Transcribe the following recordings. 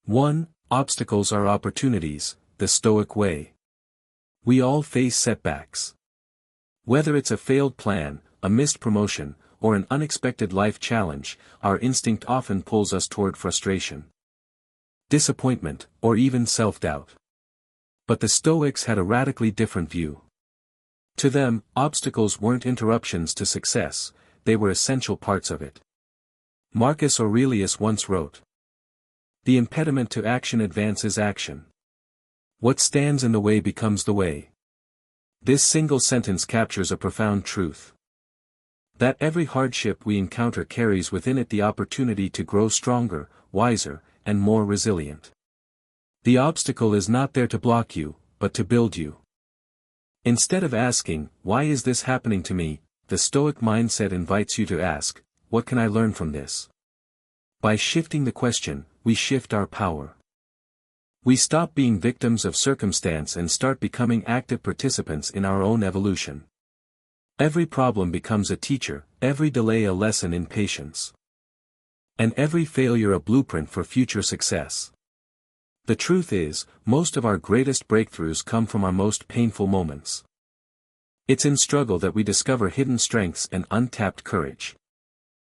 1. Obstacles are opportunities, the Stoic way. We all face setbacks. Whether it's a failed plan, a missed promotion, or an unexpected life challenge, our instinct often pulls us toward frustration, disappointment, or even self-doubt. But the Stoics had a radically different view. To them, obstacles weren't interruptions to success, they were essential parts of it. Marcus Aurelius once wrote, "The impediment to action advances action. What stands in the way becomes the way." This single sentence captures a profound truth. That every hardship we encounter carries within it the opportunity to grow stronger, wiser, and more resilient. The obstacle is not there to block you, but to build you. Instead of asking, "Why is this happening to me?" the Stoic mindset invites you to ask, "What can I learn from this?" By shifting the question, we shift our power. We stop being victims of circumstance and start becoming active participants in our own evolution. Every problem becomes a teacher, every delay a lesson in patience, and every failure a blueprint for future success. The truth is, most of our greatest breakthroughs come from our most painful moments. It's in struggle that we discover hidden strengths and untapped courage.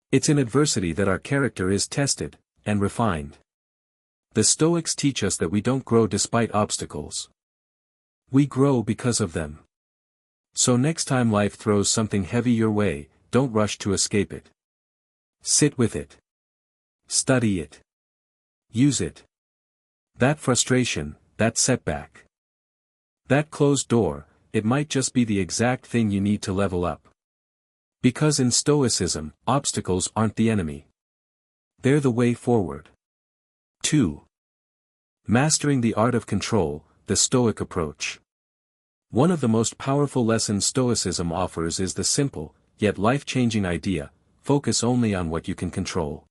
It's in adversity that our character is tested and refined. The Stoics teach us that we don't grow despite obstacles. We grow because of them. So next time life throws something heavy your way, don't rush to escape it. Sit with it. Study it. Use it. That frustration, that setback, that closed door, it might just be the exact thing you need to level up. Because in Stoicism, obstacles aren't the enemy. They're the way forward. 2. Mastering the art of control, the Stoic approach. One of the most powerful lessons Stoicism offers is the simple, yet life-changing idea: focus only on what you can control.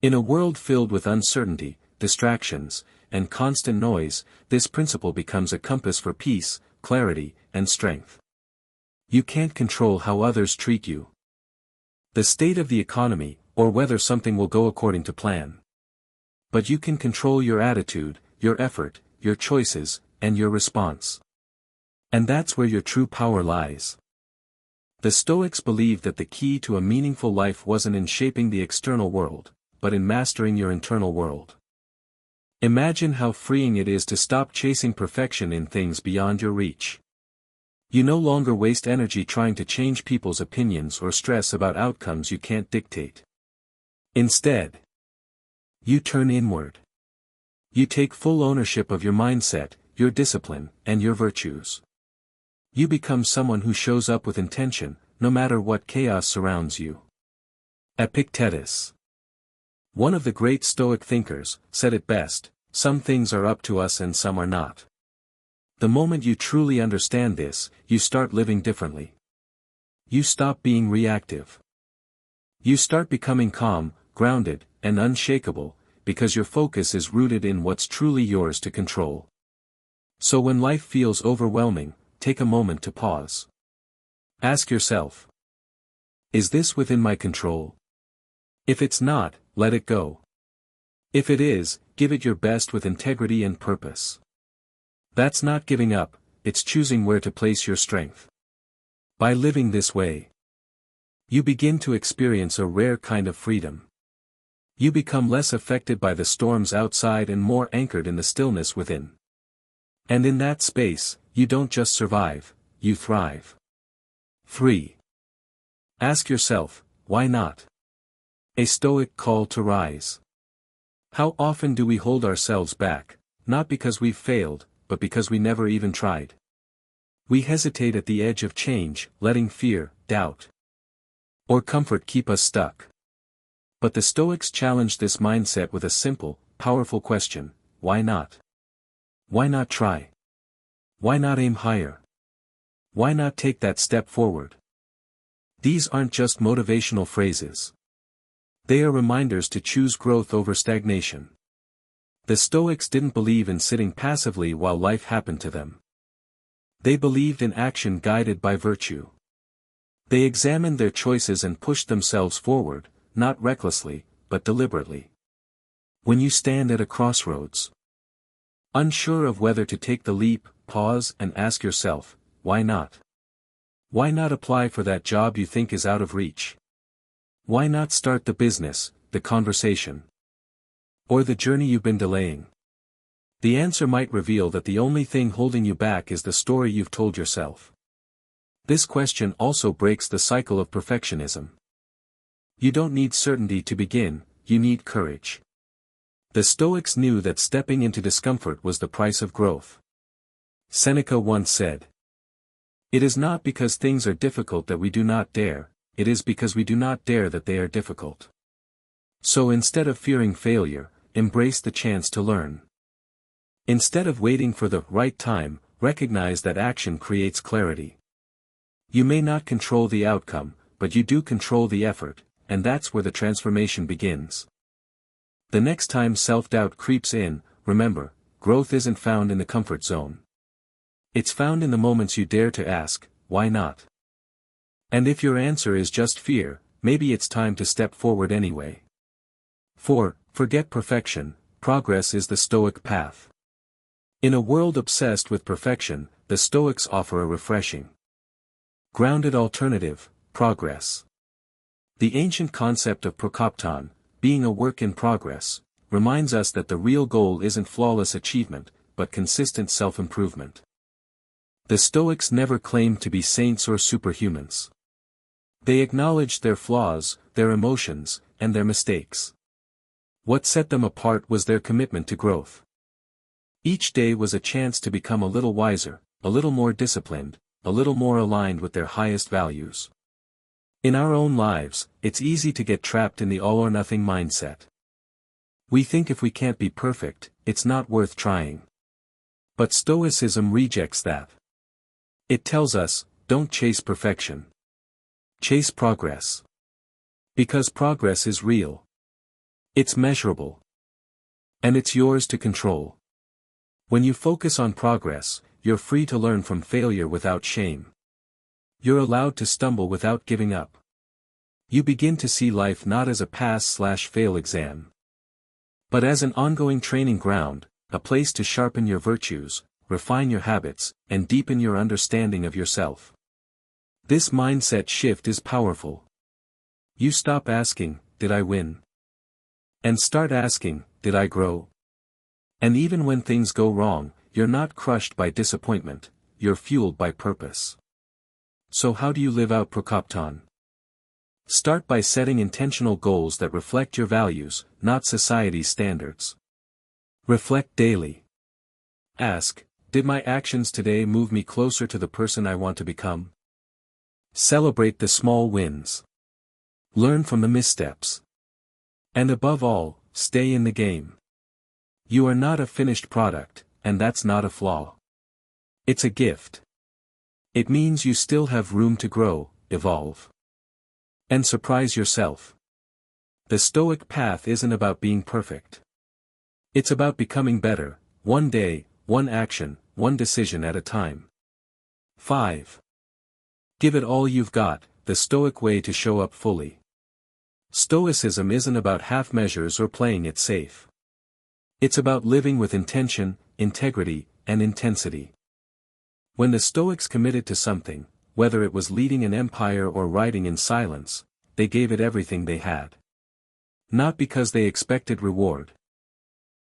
In a world filled with uncertainty, distractions, and constant noise, this principle becomes a compass for peace, clarity, and strength. You can't control how others treat you, the state of the economy, or whether something will go according to plan. But you can control your attitude, your effort, your choices, and your response. And that's where your true power lies. The Stoics believed that the key to a meaningful life wasn't in shaping the external world, but in mastering your internal world. Imagine how freeing it is to stop chasing perfection in things beyond your reach. You no longer waste energy trying to change people's opinions or stress about outcomes you can't dictate. Instead, you turn inward. You take full ownership of your mindset, your discipline, and your virtues. You become someone who shows up with intention, no matter what chaos surrounds you. Epictetus, one of the great Stoic thinkers, said it best: "Some things are up to us and some are not." The moment you truly understand this, you start living differently. You stop being reactive. You start becoming calm, grounded, and unshakable, because your focus is rooted in what's truly yours to control. So when life feels overwhelming, take a moment to pause. Ask yourself, is this within my control? If it's not, let it go. If it is, give it your best with integrity and purpose. That's not giving up, it's choosing where to place your strength. By living this way, you begin to experience a rare kind of freedom. You become less affected by the storms outside and more anchored in the stillness within. And in that space, you don't just survive, you thrive. 3. Ask yourself, why not? A Stoic call to rise. How often do we hold ourselves back, not because we've failed, but because we never even tried? We hesitate at the edge of change, letting fear, doubt, or comfort keep us stuck. But the Stoics challenged this mindset with a simple, powerful question: why not? Why not try? Why not aim higher? Why not take that step forward? These aren't just motivational phrases. They are reminders to choose growth over stagnation. The Stoics didn't believe in sitting passively while life happened to them. They believed in action guided by virtue. They examined their choices and pushed themselves forward, not recklessly, but deliberately. When you stand at a crossroads, unsure of whether to take the leap, pause and ask yourself, why not? Why not apply for that job you think is out of reach? Why not start the business, the conversation, or the journey you've been delaying? The answer might reveal that the only thing holding you back is the story you've told yourself. This question also breaks the cycle of perfectionism. You don't need certainty to begin, you need courage. The Stoics knew that stepping into discomfort was the price of growth. Seneca once said, "It is not because things are difficult that we do not dare, it is because we do not dare that they are difficult." So instead of fearing failure, embrace the chance to learn. Instead of waiting for the right time, recognize that action creates clarity. You may not control the outcome, but you do control the effort, and that's where the transformation begins. The next time self-doubt creeps in, remember, growth isn't found in the comfort zone. It's found in the moments you dare to ask, why not? And if your answer is just fear, maybe it's time to step forward anyway. 4. Forget perfection, progress is the Stoic path. In a world obsessed with perfection, the Stoics offer a refreshing, grounded alternative, progress. The ancient concept of prokopton, being a work in progress, reminds us that the real goal isn't flawless achievement, but consistent self-improvement. The Stoics never claimed to be saints or superhumans. They acknowledged their flaws, their emotions, and their mistakes. What set them apart was their commitment to growth. Each day was a chance to become a little wiser, a little more disciplined, a little more aligned with their highest values. In our own lives, it's easy to get trapped in the all-or-nothing mindset. We think if we can't be perfect, it's not worth trying. But Stoicism rejects that. It tells us, don't chase perfection. Chase progress. Because progress is real. It's measurable. And it's yours to control. When you focus on progress, you're free to learn from failure without shame. You're allowed to stumble without giving up. You begin to see life not as a pass/fail exam, but as an ongoing training ground, a place to sharpen your virtues, refine your habits, and deepen your understanding of yourself. This mindset shift is powerful. You stop asking, did I win? And start asking, did I grow? And even when things go wrong, you're not crushed by disappointment, you're fueled by purpose. So how do you live out prokopton? Start by setting intentional goals that reflect your values, not society's standards. Reflect daily. Ask, did my actions today move me closer to the person I want to become? Celebrate the small wins. Learn from the missteps. And above all, stay in the game. You are not a finished product, and that's not a flaw. It's a gift. It means you still have room to grow, evolve, and surprise yourself. The Stoic path isn't about being perfect. It's about becoming better, one day, one action, one decision at a time. 5. Give it all you've got, the Stoic way to show up fully. Stoicism isn't about half measures or playing it safe. It's about living with intention, integrity, and intensity. When the Stoics committed to something, whether it was leading an empire or writing in silence, they gave it everything they had. Not because they expected reward,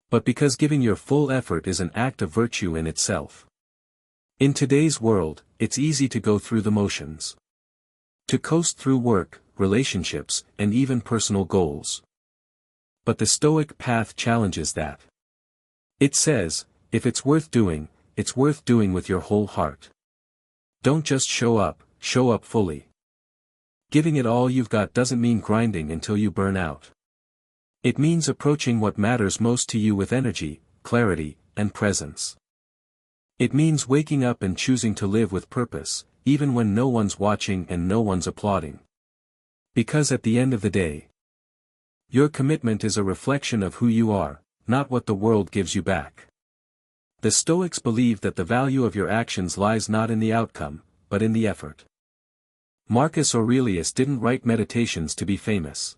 but because giving your full effort is an act of virtue in itself. In today's world, it's easy to go through the motions. To coast through work, relationships, and even personal goals. But the Stoic path challenges that. It says, if it's worth doing with your whole heart. Don't just show up fully. Giving it all you've got doesn't mean grinding until you burn out. It means approaching what matters most to you with energy, clarity, and presence. It means waking up and choosing to live with purpose, even when no one's watching and no one's applauding. Because at the end of the day, your commitment is a reflection of who you are, not what the world gives you back. The Stoics believe that the value of your actions lies not in the outcome, but in the effort. Marcus Aurelius didn't write Meditations to be famous.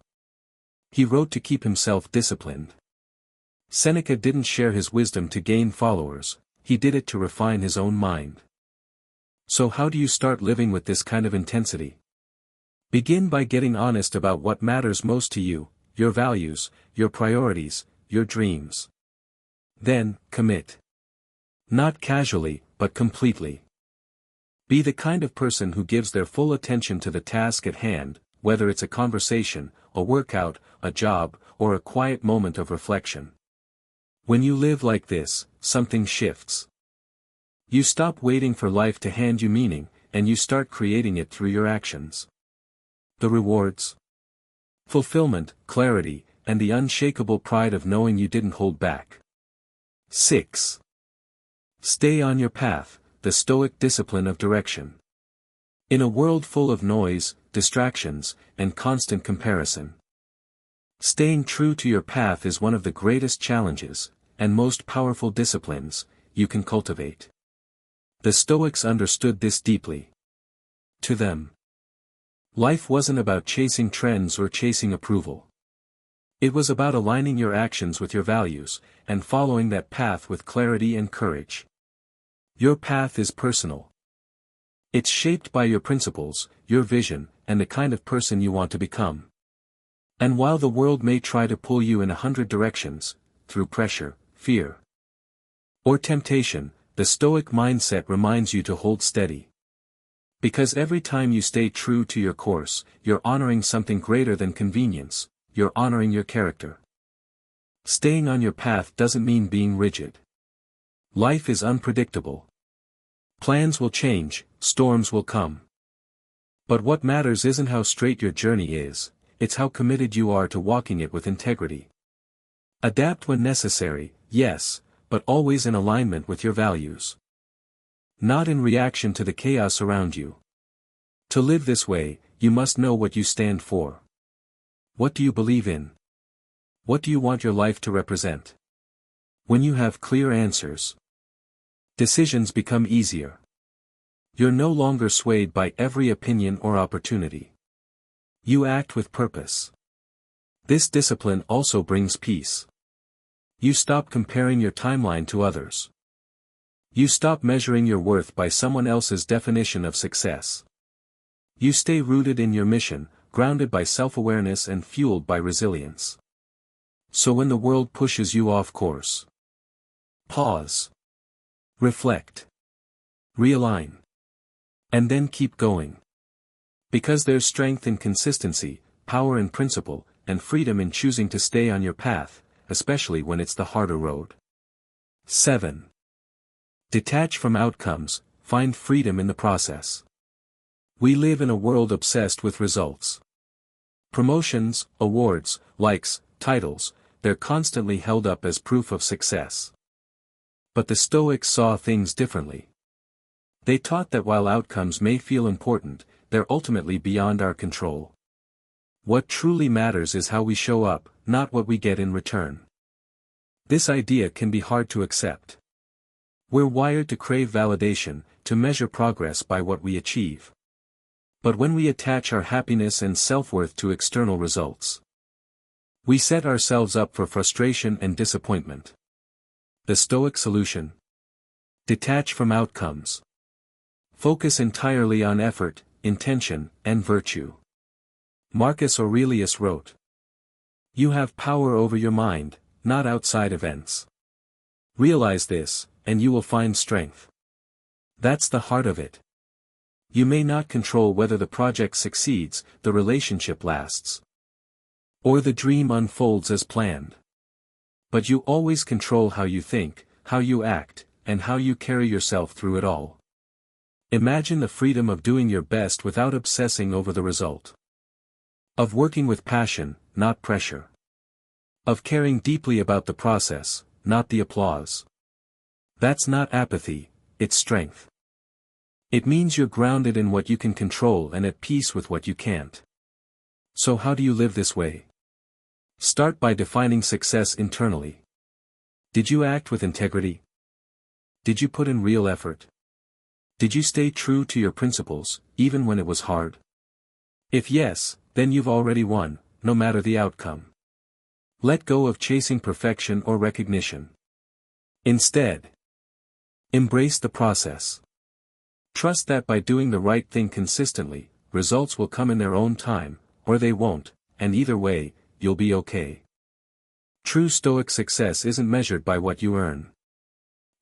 He wrote to keep himself disciplined. Seneca didn't share his wisdom to gain followers, he did it to refine his own mind. So how do you start living with this kind of intensity? Begin by getting honest about what matters most to you, your values, your priorities, your dreams. Then, commit. Not casually, but completely. Be the kind of person who gives their full attention to the task at hand, whether it's a conversation, a workout, a job, or a quiet moment of reflection. When you live like this, something shifts. You stop waiting for life to hand you meaning, and you start creating it through your actions. The rewards? Fulfillment, clarity, and the unshakable pride of knowing you didn't hold back. 6. Stay on your path, the Stoic discipline of direction. In a world full of noise, distractions, and constant comparison, staying true to your path is one of the greatest challenges, and most powerful disciplines, you can cultivate. The Stoics understood this deeply. To them, life wasn't about chasing trends or chasing approval. It was about aligning your actions with your values, and following that path with clarity and courage. Your path is personal. It's shaped by your principles, your vision, and the kind of person you want to become. And while the world may try to pull you in 100 directions, through pressure, fear, or temptation, the Stoic mindset reminds you to hold steady. Because every time you stay true to your course, you're honoring something greater than convenience, you're honoring your character. Staying on your path doesn't mean being rigid. Life is unpredictable. Plans will change, storms will come. But what matters isn't how straight your journey is, it's how committed you are to walking it with integrity. Adapt when necessary, yes, but always in alignment with your values. Not in reaction to the chaos around you. To live this way, you must know what you stand for. What do you believe in? What do you want your life to represent? When you have clear answers, decisions become easier. You're no longer swayed by every opinion or opportunity. You act with purpose. This discipline also brings peace. You stop comparing your timeline to others. You stop measuring your worth by someone else's definition of success. You stay rooted in your mission, grounded by self-awareness and fueled by resilience. So when the world pushes you off course, pause. Reflect. Realign. And then keep going. Because there's strength in consistency, power in principle, and freedom in choosing to stay on your path, especially when it's the harder road. 7. Detach from outcomes, find freedom in the process. We live in a world obsessed with results. Promotions, awards, likes, titles, they're constantly held up as proof of success. But the Stoics saw things differently. They taught that while outcomes may feel important, they're ultimately beyond our control. What truly matters is how we show up, not what we get in return. This idea can be hard to accept. We're wired to crave validation, to measure progress by what we achieve. But when we attach our happiness and self-worth to external results, we set ourselves up for frustration and disappointment. The Stoic solution: detach from outcomes. Focus entirely on effort, intention, and virtue. Marcus Aurelius wrote, "You have power over your mind, not outside events. Realize this, and you will find strength." That's the heart of it. You may not control whether the project succeeds, the relationship lasts, or the dream unfolds as planned. But you always control how you think, how you act, and how you carry yourself through it all. Imagine the freedom of doing your best without obsessing over the result. Of working with passion, not pressure. Of caring deeply about the process, not the applause. That's not apathy, it's strength. It means you're grounded in what you can control and at peace with what you can't. So how do you live this way? Start by defining success internally. Did you act with integrity? Did you put in real effort? Did you stay true to your principles, even when it was hard? If yes, then you've already won, no matter the outcome. Let go of chasing perfection or recognition. Instead, embrace the process. Trust that by doing the right thing consistently, results will come in their own time, or they won't, and either way, you'll be okay. True Stoic success isn't measured by what you earn.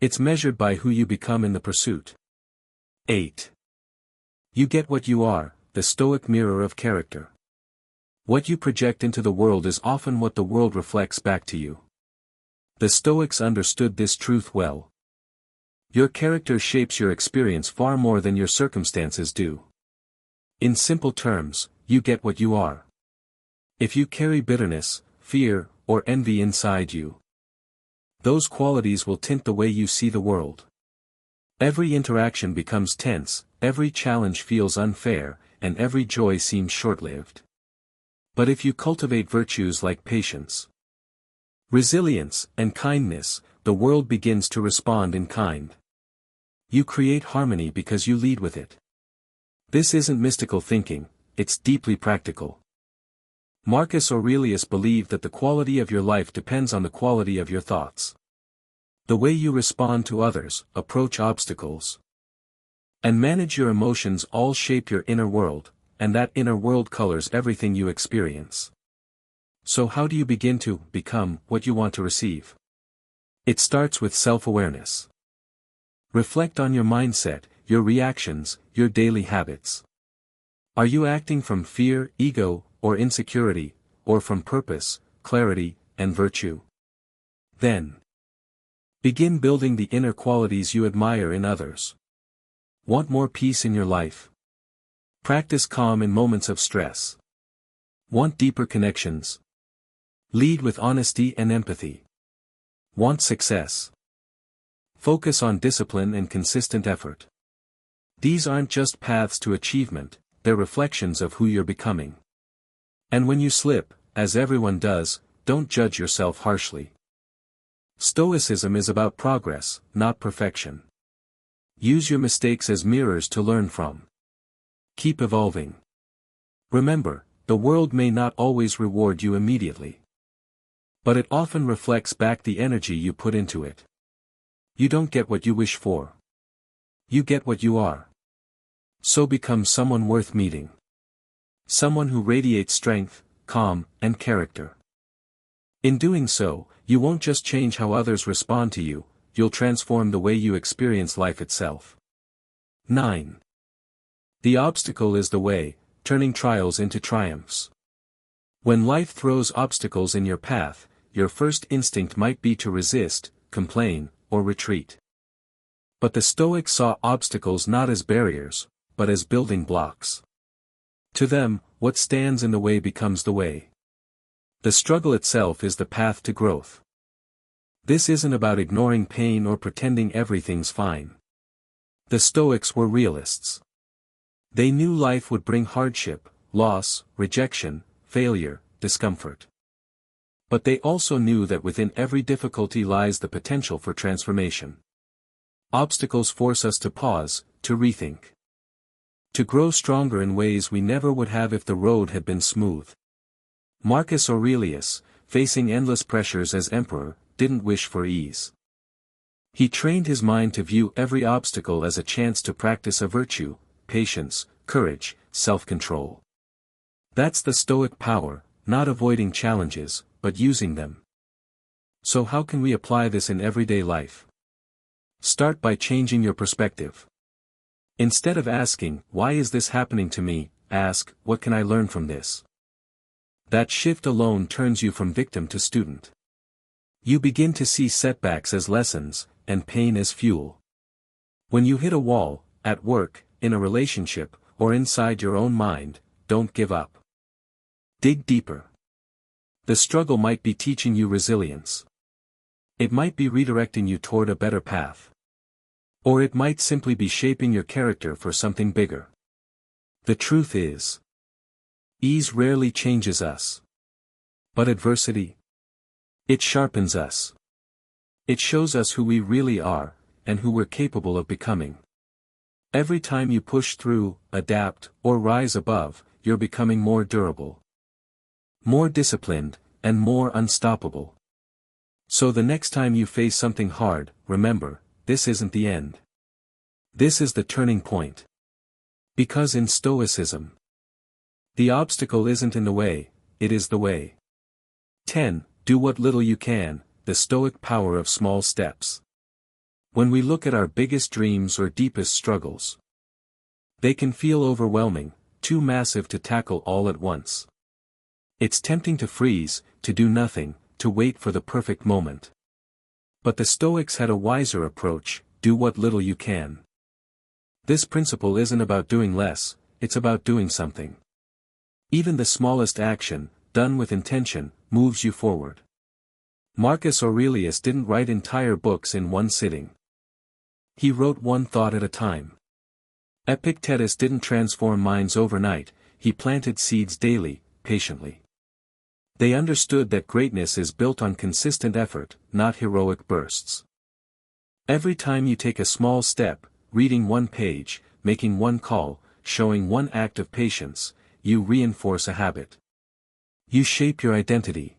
It's measured by who you become in the pursuit. 8. You get what you are, the Stoic mirror of character. What you project into the world is often what the world reflects back to you. The Stoics understood this truth well. Your character shapes your experience far more than your circumstances do. In simple terms, you get what you are. If you carry bitterness, fear, or envy inside you, those qualities will tint the way you see the world. Every interaction becomes tense, every challenge feels unfair, and every joy seems short-lived. But if you cultivate virtues like patience, resilience, and kindness, the world begins to respond in kind. You create harmony because you lead with it. This isn't mystical thinking, it's deeply practical. Marcus Aurelius believed that the quality of your life depends on the quality of your thoughts. The way you respond to others, approach obstacles, and manage your emotions all shape your inner world, and that inner world colors everything you experience. So how do you begin to become what you want to receive? It starts with self-awareness. Reflect on your mindset, your reactions, your daily habits. Are you acting from fear, ego, or insecurity, or from purpose, clarity, and virtue? Then, begin building the inner qualities you admire in others. Want more peace in your life? Practice calm in moments of stress. Want deeper connections? Lead with honesty and empathy. Want success? Focus on discipline and consistent effort. These aren't just paths to achievement, they're reflections of who you're becoming. And when you slip, as everyone does, don't judge yourself harshly. Stoicism is about progress, not perfection. Use your mistakes as mirrors to learn from. Keep evolving. Remember, the world may not always reward you immediately, but it often reflects back the energy you put into it. You don't get what you wish for. You get what you are. So become someone worth meeting. Someone who radiates strength, calm, and character. In doing so, you won't just change how others respond to you, you'll transform the way you experience life itself. 9. The obstacle is the way, turning trials into triumphs. When life throws obstacles in your path, your first instinct might be to resist, complain, or retreat. But the Stoics saw obstacles not as barriers, but as building blocks. To them, what stands in the way becomes the way. The struggle itself is the path to growth. This isn't about ignoring pain or pretending everything's fine. The Stoics were realists. They knew life would bring hardship, loss, rejection, failure, discomfort. But they also knew that within every difficulty lies the potential for transformation. Obstacles force us to pause, to rethink. To grow stronger in ways we never would have if the road had been smooth. Marcus Aurelius, facing endless pressures as emperor, didn't wish for ease. He trained his mind to view every obstacle as a chance to practice a virtue, patience, courage, self-control. That's the Stoic power, not avoiding challenges, but using them. So how can we apply this in everyday life? Start by changing your perspective. Instead of asking, "Why is this happening to me?" ask, "What can I learn from this?" That shift alone turns you from victim to student. You begin to see setbacks as lessons, and pain as fuel. When you hit a wall, at work, in a relationship, or inside your own mind, don't give up. Dig deeper. The struggle might be teaching you resilience. It might be redirecting you toward a better path. Or it might simply be shaping your character for something bigger. The truth is, ease rarely changes us. But adversity, it sharpens us. It shows us who we really are, and who we're capable of becoming. Every time you push through, adapt, or rise above, you're becoming more durable, more disciplined, and more unstoppable. So the next time you face something hard, remember, this isn't the end. This is the turning point. Because in Stoicism, the obstacle isn't in the way, it is the way. 10. Do what little you can, the Stoic power of small steps. When we look at our biggest dreams or deepest struggles, they can feel overwhelming, too massive to tackle all at once. It's tempting to freeze, to do nothing, to wait for the perfect moment. But the Stoics had a wiser approach: do what little you can. This principle isn't about doing less, it's about doing something. Even the smallest action, done with intention, moves you forward. Marcus Aurelius didn't write entire books in one sitting. He wrote one thought at a time. Epictetus didn't transform minds overnight, he planted seeds daily, patiently. They understood that greatness is built on consistent effort, not heroic bursts. Every time you take a small step, reading one page, making one call, showing one act of patience, you reinforce a habit. You shape your identity.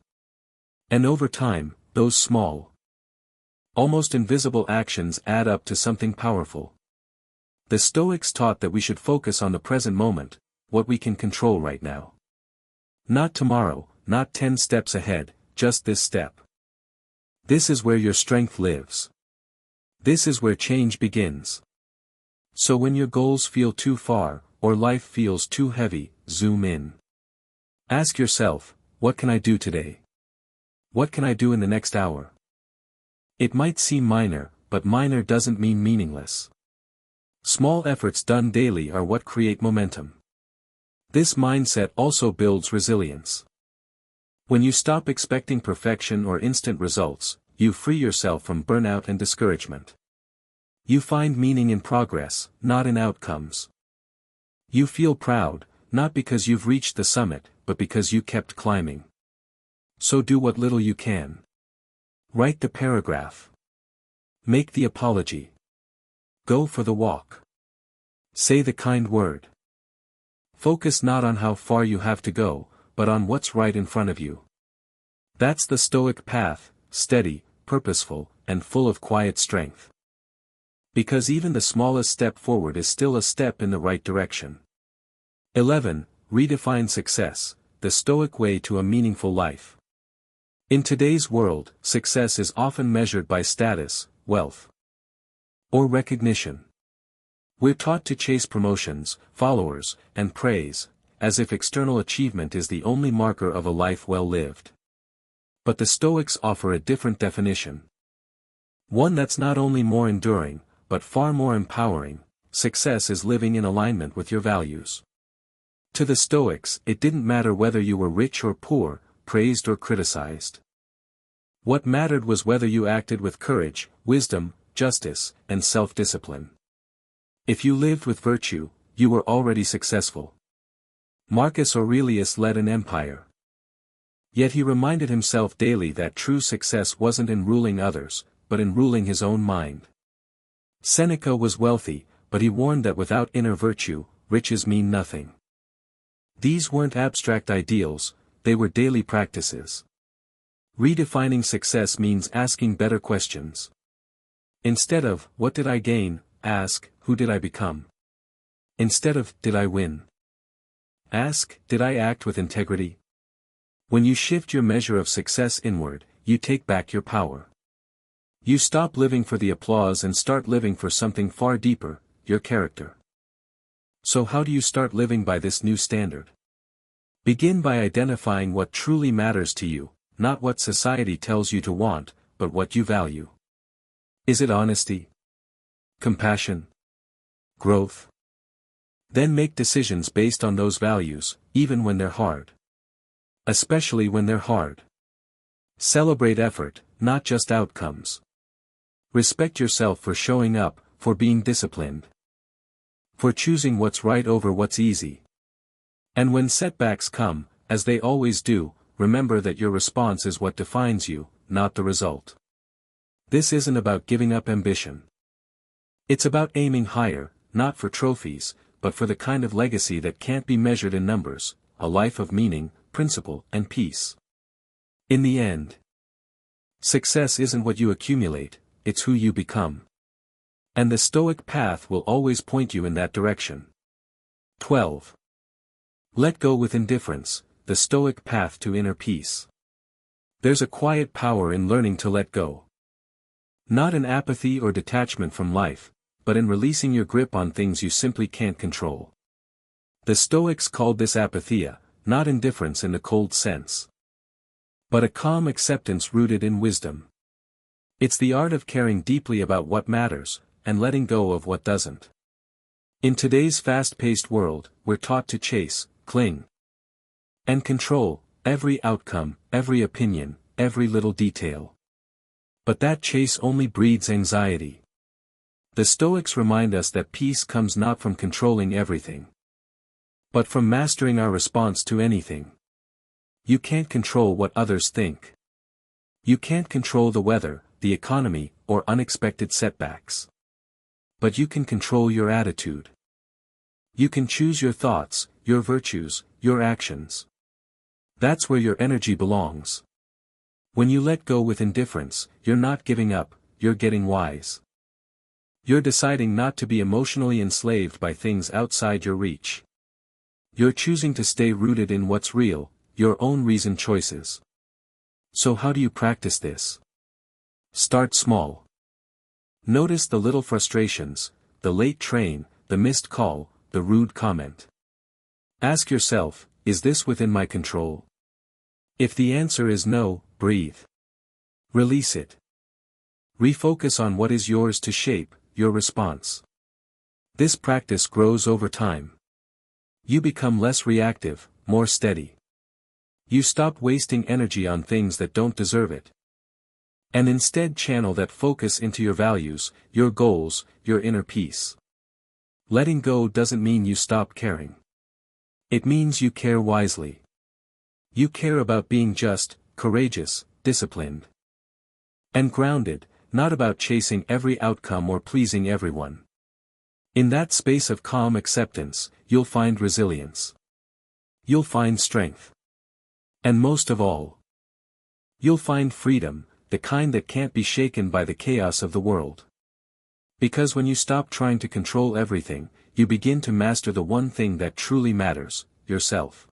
And over time, those small, almost invisible actions add up to something powerful. The Stoics taught that we should focus on the present moment, what we can control right now. Not tomorrow, not 10 steps ahead, just this step. This is where your strength lives. This is where change begins. So when your goals feel too far, or life feels too heavy, zoom in. Ask yourself, what can I do today? What can I do in the next hour? It might seem minor, but minor doesn't mean meaningless. Small efforts done daily are what create momentum. This mindset also builds resilience. When you stop expecting perfection or instant results, you free yourself from burnout and discouragement. You find meaning in progress, not in outcomes. You feel proud, not because you've reached the summit, but because you kept climbing. So do what little you can. Write the paragraph. Make the apology. Go for the walk. Say the kind word. Focus not on how far you have to go, but on what's right in front of you. That's the Stoic path, steady, purposeful, and full of quiet strength. Because even the smallest step forward is still a step in the right direction. 11. Redefine success, the Stoic way to a meaningful life. In today's world, success is often measured by status, wealth, or recognition. We're taught to chase promotions, followers, and praise, as if external achievement is the only marker of a life well lived. But the Stoics offer a different definition. One that's not only more enduring, but far more empowering. Success is living in alignment with your values. To the Stoics, it didn't matter whether you were rich or poor, praised or criticized. What mattered was whether you acted with courage, wisdom, justice, and self-discipline. If you lived with virtue, you were already successful. Marcus Aurelius led an empire. Yet he reminded himself daily that true success wasn't in ruling others, but in ruling his own mind. Seneca was wealthy, but he warned that without inner virtue, riches mean nothing. These weren't abstract ideals, they were daily practices. Redefining success means asking better questions. Instead of, what did I gain, ask, who did I become? Instead of, did I win? Ask, did I act with integrity? When you shift your measure of success inward, you take back your power. You stop living for the applause and start living for something far deeper, your character. So how do you start living by this new standard? Begin by identifying what truly matters to you, not what society tells you to want, but what you value. Is it honesty? Compassion? Growth? Then make decisions based on those values, even when they're hard. Especially when they're hard. Celebrate effort, not just outcomes. Respect yourself for showing up, for being disciplined, for choosing what's right over what's easy. And when setbacks come, as they always do, remember that your response is what defines you, not the result. This isn't about giving up ambition. It's about aiming higher, not for trophies, but for the kind of legacy that can't be measured in numbers, a life of meaning, principle, and peace. In the end, success isn't what you accumulate, it's who you become. And the Stoic path will always point you in that direction. 12. Let go with indifference, the Stoic path to inner peace. There's a quiet power in learning to let go. Not in apathy or detachment from life, but in releasing your grip on things you simply can't control. The Stoics called this apatheia, not indifference in the cold sense, but a calm acceptance rooted in wisdom. It's the art of caring deeply about what matters, and letting go of what doesn't. In today's fast-paced world, we're taught to chase, cling, and control every outcome, every opinion, every little detail. But that chase only breeds anxiety. The Stoics remind us that peace comes not from controlling everything, but from mastering our response to anything. You can't control what others think. You can't control the weather, the economy, or unexpected setbacks. But you can control your attitude. You can choose your thoughts, your virtues, your actions. That's where your energy belongs. When you let go with indifference, you're not giving up, you're getting wise. You're deciding not to be emotionally enslaved by things outside your reach. You're choosing to stay rooted in what's real, your own reasoned choices. So how do you practice this? Start small. Notice the little frustrations, the late train, the missed call, the rude comment. Ask yourself, is this within my control? If the answer is no, breathe. Release it. Refocus on what is yours to shape your response. This practice grows over time. You become less reactive, more steady. You stop wasting energy on things that don't deserve it, and instead channel that focus into your values, your goals, your inner peace. Letting go doesn't mean you stop caring. It means you care wisely. You care about being just, courageous, disciplined, and grounded, not about chasing every outcome or pleasing everyone. In that space of calm acceptance, you'll find resilience. You'll find strength. And most of all, you'll find freedom, the kind that can't be shaken by the chaos of the world. Because when you stop trying to control everything, you begin to master the one thing that truly matters, yourself.